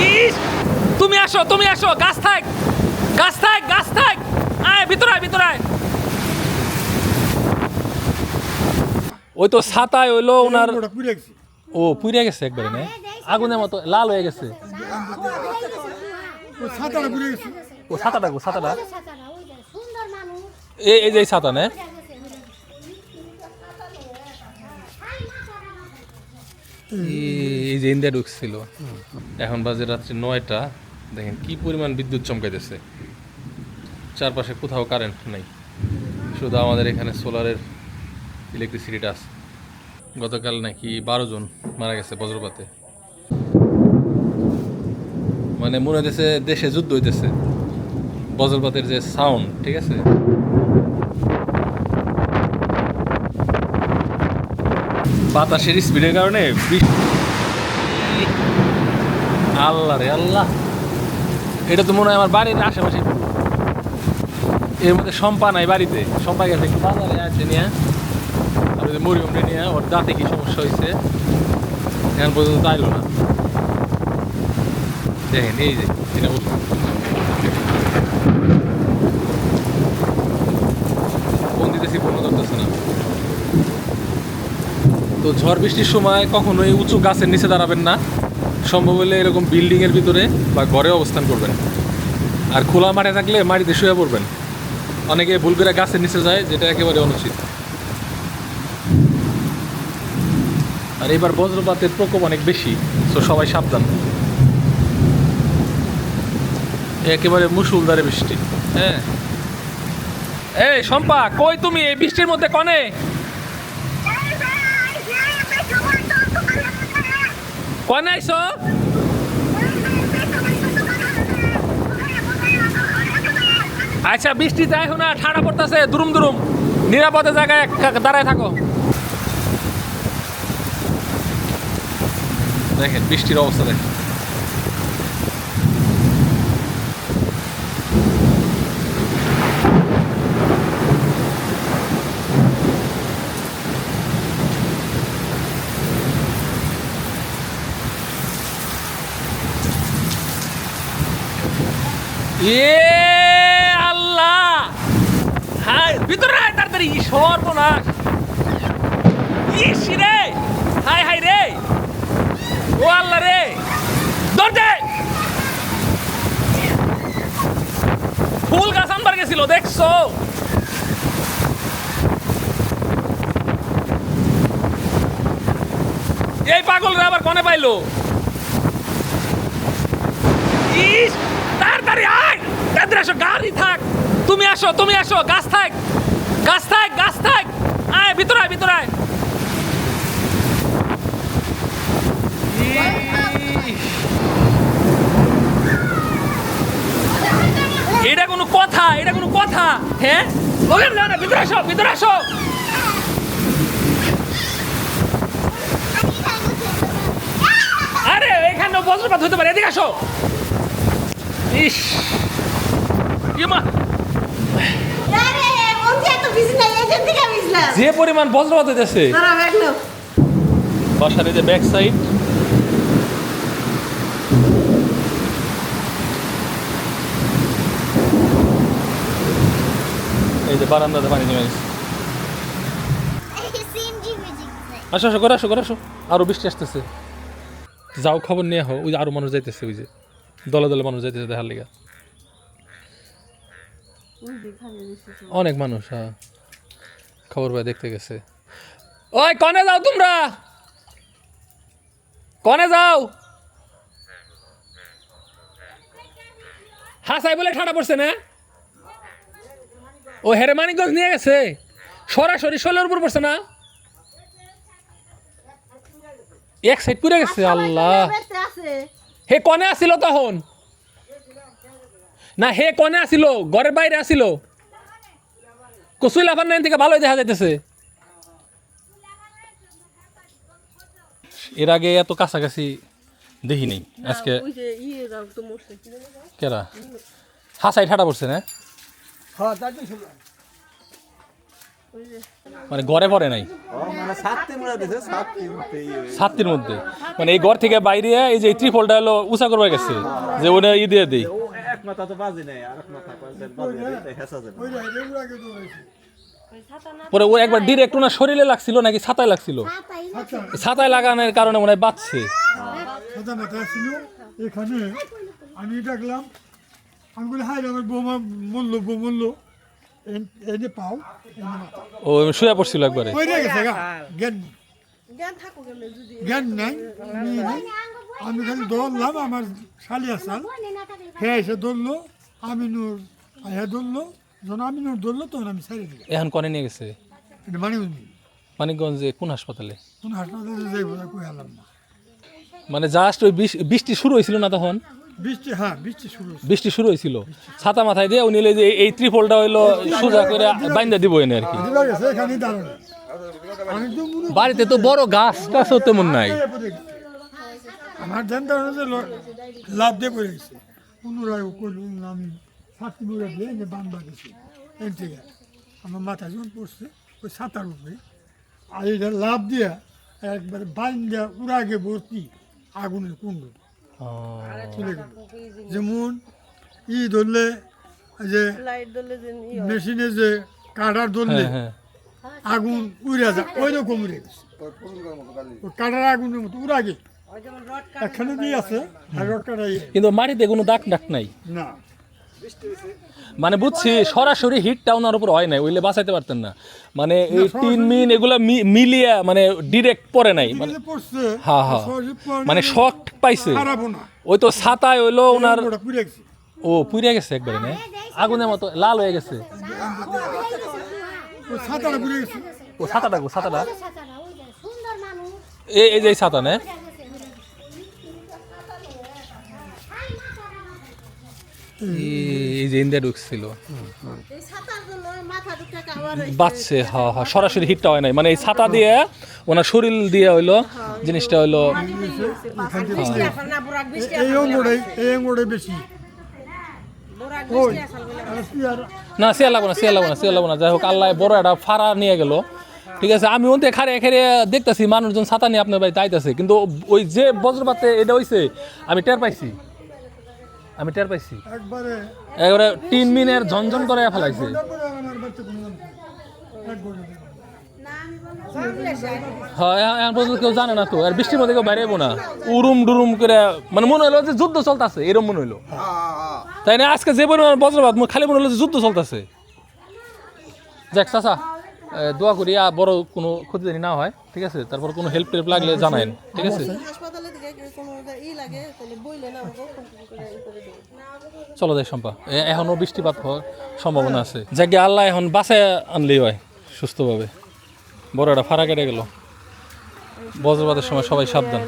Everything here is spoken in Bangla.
ইস, তুমি আসো গাছ থাক আয় ভিতরে আয় ওই তো ছাতায় হইলো ওনার ও পুড়ে গেছে একবারে না আগুনের মতো লাল হয়ে গেছে ও ছাতাটা এই যে ছাতা না এই যে ইন্ডিয়া ঢুকছিল এখন বাজে রাত্রি 9টা দেখেন কি পরিমাণ বিদ্যুৎ চমকাইতেছে চারপাশে কোথাও কারেন্ট নাই শুধু আমাদের এখানে সোলারের ইলেকট্রিসিটিটা আছে গতকাল নাকি 12 জন মারা গেছে বজ্রপাতে মানে মনে হইতেছে দেশে যুদ্ধ হইতেছে বজ্রপাতের যে সাউন্ড ঠিক আছে বাতাসের স্পিডের কারণে আল্লাহ রে আল্লাহ এটা তো মনে হয় আমার বাড়ির আশেপাশে এর মধ্যে সম্পা নাই বাড়িতে সম্পা গেছে একটু বাজারে আছে নিয়ে আমি মরিয়ম নিয়ে ওর দাঁতে কি সমস্যা হয়েছে এখন পর্যন্ত তাইলো না দেখেন এই যে এটা ফোন দিতেছি ফোনও ধরতেছে না তো ঝড় বৃষ্টির সময় কখনোই উঁচু গাছের নিচে দাঁড়াবেন না সম্ভব হলে এরকম বিল্ডিংয়ের ভিতরে বা ঘরে অবস্থান করবেন আর খোলা মাঠে থাকলে মাটিতে শুয়ে পড়বেন অনেকে ভুল করে গাছের নিচে যায় যেটা একেবারে অনুচিত আর এবার বজ্রপাতের প্রকোপ অনেক বেশি তো সবাই সাবধান একেবারে মুষলধারে বৃষ্টি হ্যাঁ এই শম্পা কই তুমি এই বৃষ্টির মধ্যে কনে কনে আইছো আচ্ছা বৃষ্টি যাই না ঠান্ডা পড়তেছে দুরুম নিরাপদে জায়গায় দাঁড়ায় থাকো দেখেন বৃষ্টির অবস্থা দেখেন আল্লাহ হাই ভিতরে আয় তাড়াতাড়ি সর্বনাশ ইস রে হাই রে ও আল্লাহ রে দরজে ফুল গাছ আনবার গেছিল দেখছো এই পাগলরা আবার কনে পাইলো ইস তাড়াতাড়ি আয় তাড়াতাড়ি আসো গাড়ি থাক তুমি আসো গাছ থাক আয় ভিতরে আয় এটা কোনো কথা হ্যাঁ ওখানে যাও না ভিতরে আসো আরে এখানে বজ্রপাত হতে পারে এদিকে আসো ইস ইমা যে পরিমাণ বজ্রপাত হইতেছে বাসার এই যে ব্যাক সাইড এই যে বারান্দাতে পানি নেমে গেছে আসো আরো বৃষ্টি আসতেছে যাও খবর নিয়ে হো ওই যে আরো মানুষ যাইতেছে ওই যে দলে মানুষ যাইতেছে দেখার লিগা অনেক মানুষ হ্যাঁ খবর পাই দেখতে গেছে ওই কনে যাও তোমরা হাসাই বলে ঠাডা পড়ছে না ও হেরে মানিকগঞ্জ নিয়ে গেছে সরাসরি শোলের উপর পড়ছে না এক সাইড পুড়ে গেছে আল্লাহ হে কনে আসিল তখন না হে কনে আসিল ঘরের বাইরে আসিল কসুই লাফার নাইন থেকে ভালোই দেখা যাইতেছে এর আগে এত কাছাকাছি দেখি নেই আজকে কেরা হাসাই ঠাডা পড়ছে না মানে ঘরে পড়ে নাই মানে ছাত্রীর মধ্যে, মানে এই ঘর থেকে বাইরে এই যে ত্রিপলটা হলো উঁচা করবার গেছে যে ওটা ই দিয়ে দিই। এক মাথা তো বাজি নাই, আর এক মাথা বাজি হেসা যাবে। পরে ও একবার ডিরেক্ট ওনার শরীরে লাগছিল নাকি ছাতায় লাগছিল, ছাতায় লাগানোর কারণে মনে হয় বাঁচছে। সাদা মাথা ছিল এখানে, আমি ডাকলাম, আমি বলি হাই আমার বৌমা বললো এনে পাও এনে মাথা ও শুয়ে পড়ছিল একবারে। ওই রে গেছে গা, জ্ঞান জ্ঞান নাই। আমি খালি দৌড়লাম, আমার শালি আসাল হ্যাঁ এসে দৌড়লো, আমিনুর হ্যাঁ দৌড়লো, যখন আমিনুর দৌড়লো তখন আমি ছেড়ে দিলাম। এখন করে নিয়ে গেছে মানে মানিকগঞ্জে কোন হাসপাতালে? কোন হাসপাতালে যাইব কই আলাম না। মানে জাস্ট ওই বৃষ্টি শুরু হয়েছিল না তখন? বৃষ্টি, হ্যাঁ বৃষ্টি শুরু হয়েছে। বৃষ্টি শুরু হয়েছিল, ছাতা মাথায় দিয়ে উনি যে এই ত্রিপলটা হইলো সোজা করে বাইন্দা দিব এনে আর কি। দিবার গেছে এখানেই দাঁড়ানো। আমি তো মনে বাড়িতে তো বড় গাছ টাছও তেমন নাই। আমার ধ্যান ধারণা যে লাভ দিয়ে পড়ে গেছে। পুনরায় করলাম আমি ছাত্রী মুড়ে দিয়ে এনে বান্ধা গেছি এর থেকে। আমার মাথায় যখন পড়ছে ওই ছাতার উপরে, আর এটা লাভ দিয়া একবারে বান্ধা উড়াগে ভর্তি আগুনের কুণ্ড চলে গেল। যেমন ই ধরলে যে মেশিনে যে কাটার ধরলে আগুন উড়ে যায়, ওই রকম উড়ে গেছে। ওই কাটার আগুনের মতো উড়াগে এখানে দিয়ে আছে, আর রড কাটাই কিন্তু মাটিতে কোনো দাগ ডাক নাই। না। মানে বুঝছি সরাসরি হিটটা ওনার উপর হয় নাই, ওইলে বাঁচাইতে পারতেন না। মানে এই টিন মিন এগুলা মিলিয়া মানে ডিরেক্ট পড়ে নাই, মানে পড়ছে হ্যাঁ হ্যাঁ মানে শক পাইছে। খারাপও না, ওই তো ছাতায় হইলো ওনার, ওটা পুড়ে গেছে। ও পুড়ে গেছে একবারে না, আগুনের মতো লাল হয়ে গেছে। ওই ছাতাটা পুড়ে গেছে। ও ছাতাটা গো, ছাতাটা এই যে ছাতা না, এই যে ইন্ডিয়া ঢুকছিল বাচ্চে। হ্যাঁ হ্যাঁ সরাসরি হিটটা হয় নাই, মানে এই ছাতা দিয়ে ওনার শরীর দিয়ে হইলো জিনিসটা হইলো। এই অঙ্গটাই বেশি। না সিয়ার লাগবো না, সিয়ার লাগবো না, সিয়ার লাগবো না। যাই হোক আল্লাহ বড় একটা ফাড়া নিয়ে গেল, ঠিক আছে। আমি ওতে খারে খেরে দেখতেছি মানুষজন ছাতা নিয়ে আপনার বাড়িতে আইতেছে, কিন্তু ওই যে বজ্রপাতে এটা হইছে আমি টের পাইছি, আমি টের পাইছি একবারে টিন মিনের ঝনঝন করে ফেলাইছে। হ্যাঁ এখন পর্যন্ত কেউ জানে না তো, আর বৃষ্টির মধ্যে কেউ বাইরেবো না, উরুম ডুরুম করে মানে মনে হলো যে যুদ্ধ চলতেছে, এরকম মনে হইলো। তাই না আজকে যে পরিমাণ বজ্রপাত খালি মনে হলো যে যুদ্ধ চলতেছে। যাক চাচা দোয়া করি আর বড় কোনো ক্ষতি জানি না হয়, ঠিক আছে। তারপর কোনো হেল্প টেল্প লাগলে জানায়েন, ঠিক আছে। চলো যাই সম্পা, এখনো বৃষ্টিপাত হওয়ার সম্ভাবনা আছে। যাকে আল্লাহ এখন বাসায় আনলেই হয় সুস্থভাবে। বড় একটা ফাড়া কেটে গেল, বজ্রপাতের সময় সবাই সাবধান।